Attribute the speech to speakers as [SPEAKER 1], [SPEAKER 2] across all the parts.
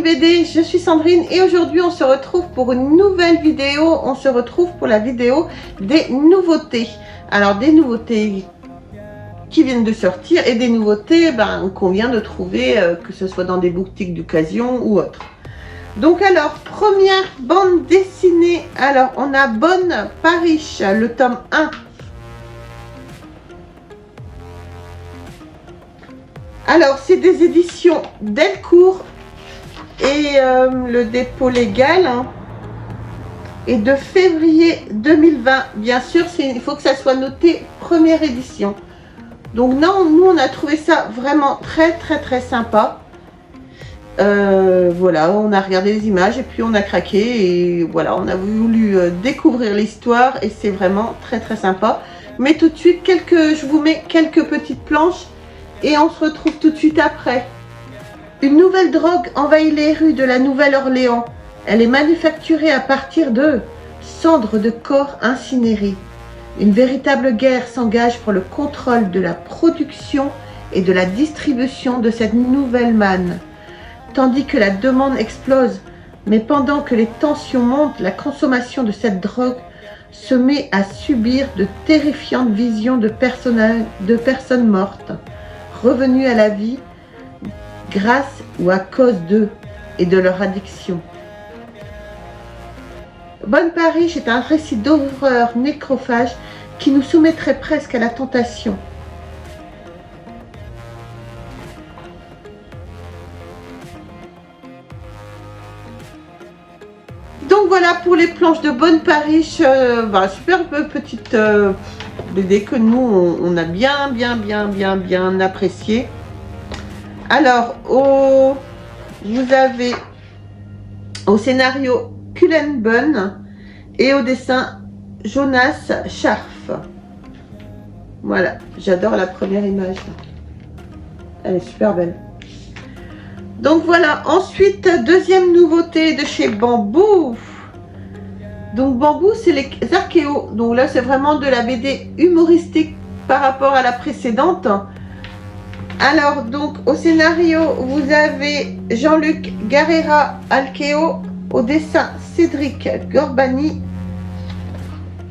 [SPEAKER 1] BD, je suis Sandrine et aujourd'hui on se retrouve pour une nouvelle vidéo. On se retrouve pour la vidéo des nouveautés. Alors des nouveautés qui viennent de sortir et des nouveautés qu'on vient de trouver, que ce soit dans des boutiques d'occasion ou autre. Donc alors, première bande dessinée, alors on a Bonne Parish, le tome 1. Alors c'est des éditions Delcourt et le dépôt légal est de février 2020. Bien sûr, il faut que ça soit noté première édition. Donc non, nous on a trouvé ça vraiment très sympa. Voilà, on a regardé les images et puis on a craqué et voilà, on a voulu découvrir l'histoire et c'est vraiment très sympa. Mais tout de suite, je vous mets quelques petites planches et on se retrouve tout de suite après. Une nouvelle drogue envahit les rues de la Nouvelle-Orléans. Elle est manufacturée à partir de cendres de corps incinérés. Une véritable guerre s'engage pour le contrôle de la production et de la distribution de cette nouvelle manne. Tandis que la demande explose, mais pendant que les tensions montent, la consommation de cette drogue se met à subir de terrifiantes visions de personnes mortes, revenues à la vie grâce ou à cause d'eux et de leur addiction. Bonne Parish est un récit d'horreur nécrophage qui nous soumettrait presque à la tentation. Donc voilà pour les planches de Bonne Parish, super petite BD que nous on a bien apprécié. Alors vous avez au scénario Cullen Bunn et au dessin Jonas Scharf. Voilà, j'adore la première image, elle est super belle. Donc voilà, ensuite deuxième nouveauté de chez Bambou. Donc Bambou, c'est les archéos. Donc là c'est vraiment de la BD humoristique par rapport à la précédente. Alors donc au scénario vous avez Jean-Luc Garrera Alkeo, au dessin Cédric Gorbani,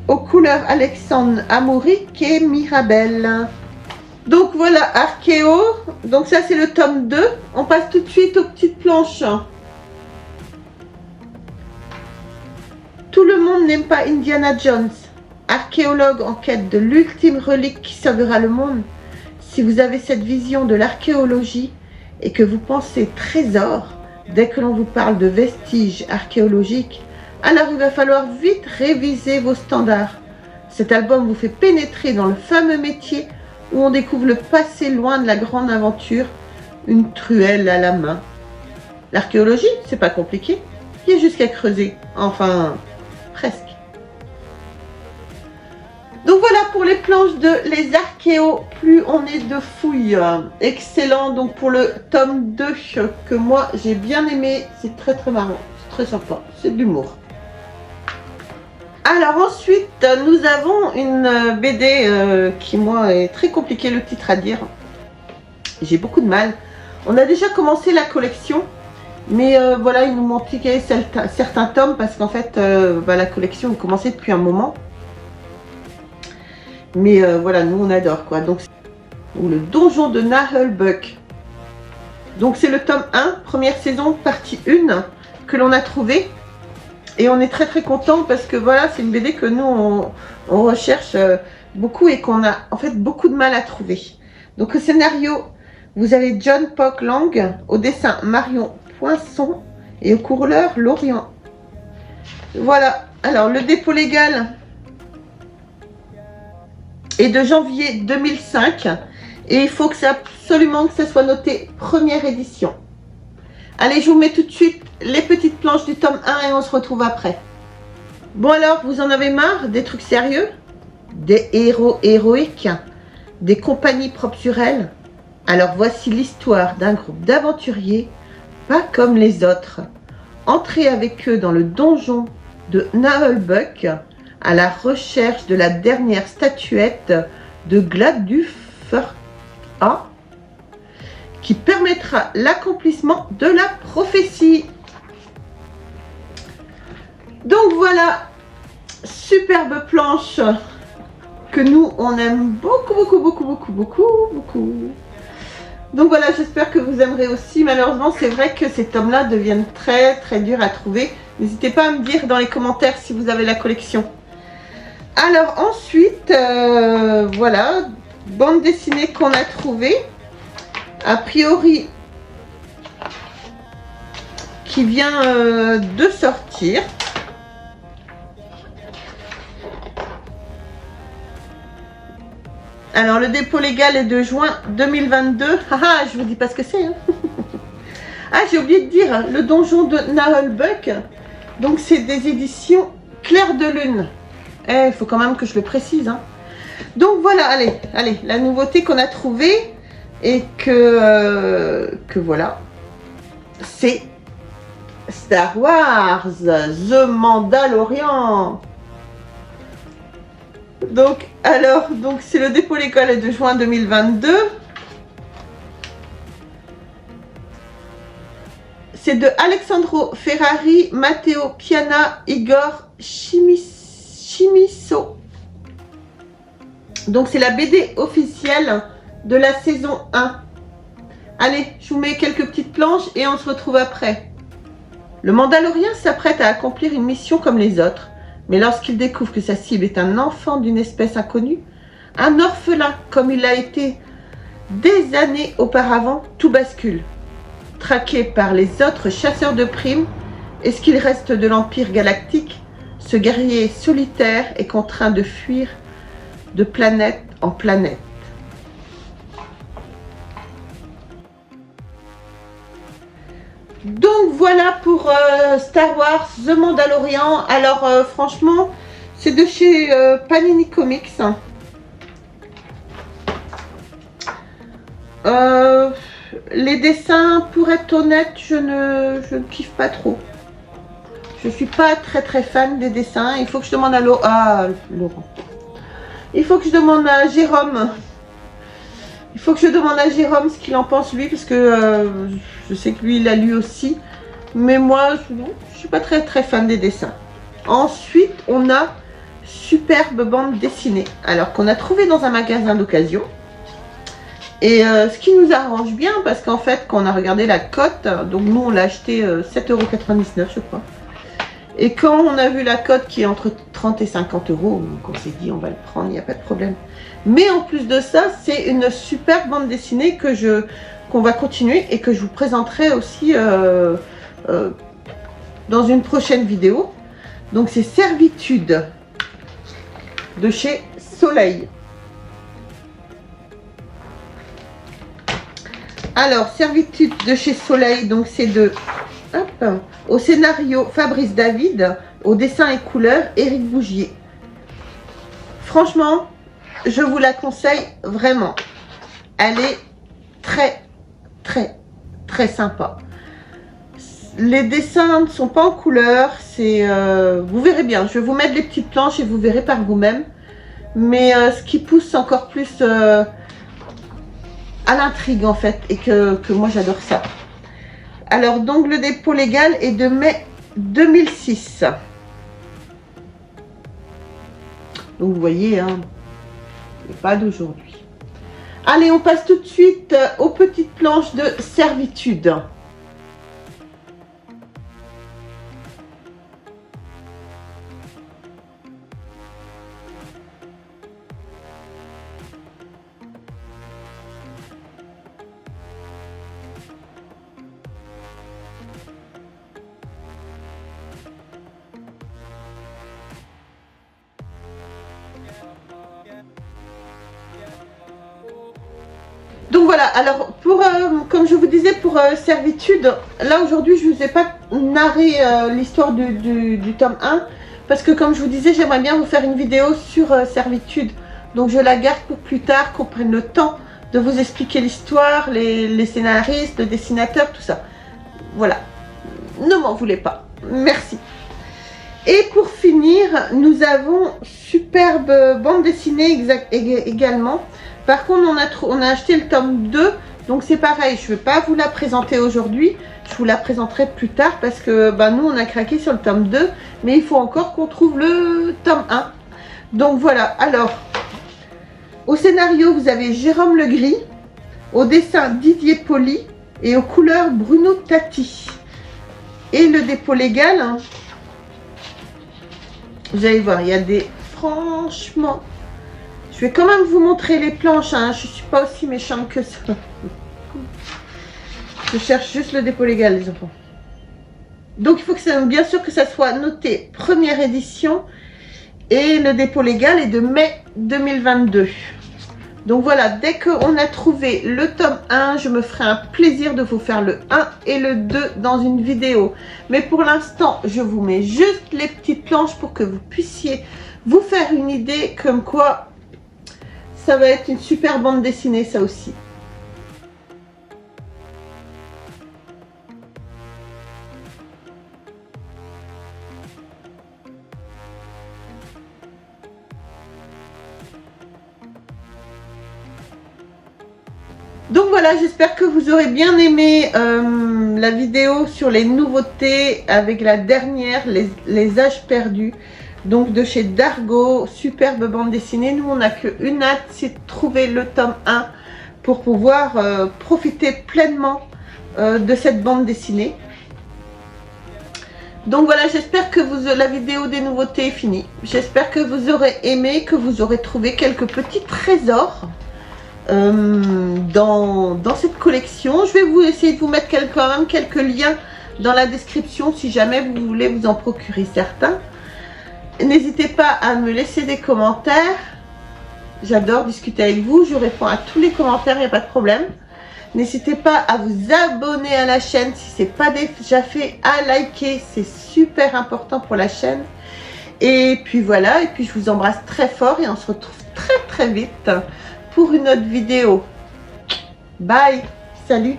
[SPEAKER 1] aux couleurs Alexandre Amouric et Mirabel. Donc voilà, Archéo, donc ça c'est le tome 2. On passe tout de suite aux petites planches. Tout le monde n'aime pas Indiana Jones, archéologue en quête de l'ultime relique qui sauvera le monde. Si vous avez cette vision de l'archéologie et que vous pensez trésor dès que l'on vous parle de vestiges archéologiques, alors il va falloir vite réviser vos standards. Cet album vous fait pénétrer dans le fameux métier où on découvre le passé loin de la grande aventure, une truelle à la main. L'archéologie, c'est pas compliqué, il y a juste qu'à creuser, enfin, presque. Donc voilà pour les planches de Les Archéos, plus on est de fouilles. Excellent, donc pour le tome 2 que moi j'ai bien aimé, c'est très marrant, c'est très sympa, c'est de l'humour. Alors ensuite, nous avons une BD qui, moi, est très compliqué le titre à dire. J'ai beaucoup de mal. On a déjà commencé la collection, mais voilà, il nous manquait certains tomes parce qu'en fait, la collection a commencé depuis un moment. Mais voilà, nous on adore quoi. Donc, le donjon de Naheulbeuk. Donc c'est le tome 1, première saison, partie 1, que l'on a trouvé. Et on est très content parce que voilà, c'est une BD que nous on recherche beaucoup et qu'on a en fait beaucoup de mal à trouver. Donc au scénario, vous avez John Pock Lang, au dessin Marion Poinçon et aux couleurs Lorient. Voilà, alors le dépôt légal est de janvier 2005 et il faut absolument que ça soit noté première édition. Allez, je vous mets tout de suite les petites planches du tome 1 et on se retrouve après. Bon alors, vous en avez marre des trucs sérieux? Des héros héroïques? Des compagnies propres sur elles? Alors voici l'histoire d'un groupe d'aventuriers, pas comme les autres. Entrez avec eux dans le donjon de Naheulbeuk à la recherche de la dernière statuette de Gladufrha qui permettra l'accomplissement de la prophétie. Donc voilà, superbe planche que nous on aime beaucoup. Donc voilà, j'espère que vous aimerez aussi. Malheureusement, c'est vrai que ces tomes-là deviennent très durs à trouver. N'hésitez pas à me dire dans les commentaires si vous avez la collection. Alors ensuite, voilà, bande dessinée qu'on a trouvée. A priori, qui vient de sortir. Alors, le dépôt légal est de juin 2022. Ah, je vous dis pas ce que c'est. Hein. Ah, j'ai oublié de dire, le donjon de Naheulbeuk. Donc, c'est des éditions Clair de Lune. Il faut quand même que je le précise. Hein. Donc, voilà, allez, la nouveauté qu'on a trouvée et que voilà, c'est Star Wars, The Mandalorian. Donc, c'est le dépôt légal de juin 2022. C'est de Alessandro Ferrari, Matteo Piana, Igor Chimisso. Donc, c'est la BD officielle de la saison 1. Allez, je vous mets quelques petites planches et on se retrouve après. Le Mandalorien s'apprête à accomplir une mission comme les autres. Mais lorsqu'il découvre que sa cible est un enfant d'une espèce inconnue, un orphelin comme il l'a été des années auparavant, tout bascule. Traqué par les autres chasseurs de primes et ce qu'il reste de l'Empire galactique, ce guerrier solitaire est contraint de fuir de planète en planète. Donc voilà pour Star Wars The Mandalorian. Alors franchement, c'est de chez Panini Comics. Les dessins, pour être honnête, je ne kiffe pas trop. Je suis pas très fan des dessins. Il faut que je demande à Laurent. Il faut que je demande à Jérôme. Il faut que je demande à Jérôme ce qu'il en pense lui, parce que je sais que lui il a lu aussi. Mais moi, je suis pas très fan des dessins. Ensuite, on a superbe bande dessinée. Alors qu'on a trouvé dans un magasin d'occasion. Et ce qui nous arrange bien, parce qu'en fait, quand on a regardé la cote, donc nous on l'a acheté 7,99 € je crois. Et quand on a vu la cote qui est entre 30 et 50 €, donc on s'est dit on va le prendre, il n'y a pas de problème. Mais en plus de ça, c'est une superbe bande dessinée qu'on va continuer et que je vous présenterai aussi dans une prochaine vidéo. Donc c'est Servitude de chez Soleil. Alors, Servitude de chez Soleil, donc c'est au scénario Fabrice David, au dessin et couleurs Éric Bougier. Franchement, je vous la conseille vraiment. Elle est très sympa. Les dessins ne sont pas en couleur, vous verrez bien. Je vais vous mettre les petites planches et vous verrez par vous-même. Mais ce qui pousse encore plus à l'intrigue en fait, et que moi j'adore ça. Alors donc le dépôt légal est de mai 2006. Donc vous voyez, hein, pas d'aujourd'hui. Allez, on passe tout de suite aux petites planches de Servitude. Donc voilà, alors comme je vous disais pour Servitude, là aujourd'hui je ne vous ai pas narré l'histoire du tome 1, parce que comme je vous disais, j'aimerais bien vous faire une vidéo sur Servitude. Donc je la garde pour plus tard, qu'on prenne le temps de vous expliquer l'histoire, les scénaristes, le dessinateur, tout ça. Voilà, ne m'en voulez pas, merci. Et pour finir, nous avons superbe bande dessinée également. Par contre, on a acheté le tome 2 Donc c'est pareil, je ne vais pas vous la présenter aujourd'hui, je vous la présenterai plus tard parce que nous on a craqué sur le tome 2, mais il faut encore qu'on trouve le tome 1. Donc voilà, alors au scénario vous avez Jérôme Legris, au dessin Didier Poli et aux couleurs Bruno Tati. Et le dépôt légal, hein, vous allez voir, il y a des... Franchement, je vais quand même vous montrer les planches, hein, je ne suis pas aussi méchante que ça. Je cherche juste le dépôt légal, les enfants. Donc il faut que ça, bien sûr que ça soit noté première édition et le dépôt légal est de mai 2022. Donc voilà, dès qu'on a trouvé le tome 1, je me ferai un plaisir de vous faire le 1 et le 2 dans une vidéo. Mais pour l'instant, je vous mets juste les petites planches pour que vous puissiez vous faire une idée comme quoi ça va être une super bande dessinée, ça aussi. Donc voilà, j'espère que vous aurez bien aimé la vidéo sur les nouveautés avec la dernière, les âges perdus. Donc de chez Dargo, superbe bande dessinée. Nous on n'a qu'une hâte, c'est de trouver le tome 1 pour pouvoir profiter pleinement de cette bande dessinée. Donc voilà, j'espère que la vidéo des nouveautés est finie. J'espère que vous aurez aimé, que vous aurez trouvé quelques petits trésors dans cette collection. Je vais vous essayer de vous mettre quand même quelques liens dans la description si jamais vous voulez vous en procurer certains. N'hésitez pas à me laisser des commentaires. J'adore discuter avec vous. Je réponds à tous les commentaires, il n'y a pas de problème. N'hésitez pas à vous abonner à la chaîne si ce n'est pas déjà fait, à liker, c'est super important pour la chaîne. Et puis voilà, et puis je vous embrasse très fort et on se retrouve très vite pour une autre vidéo. Bye, salut.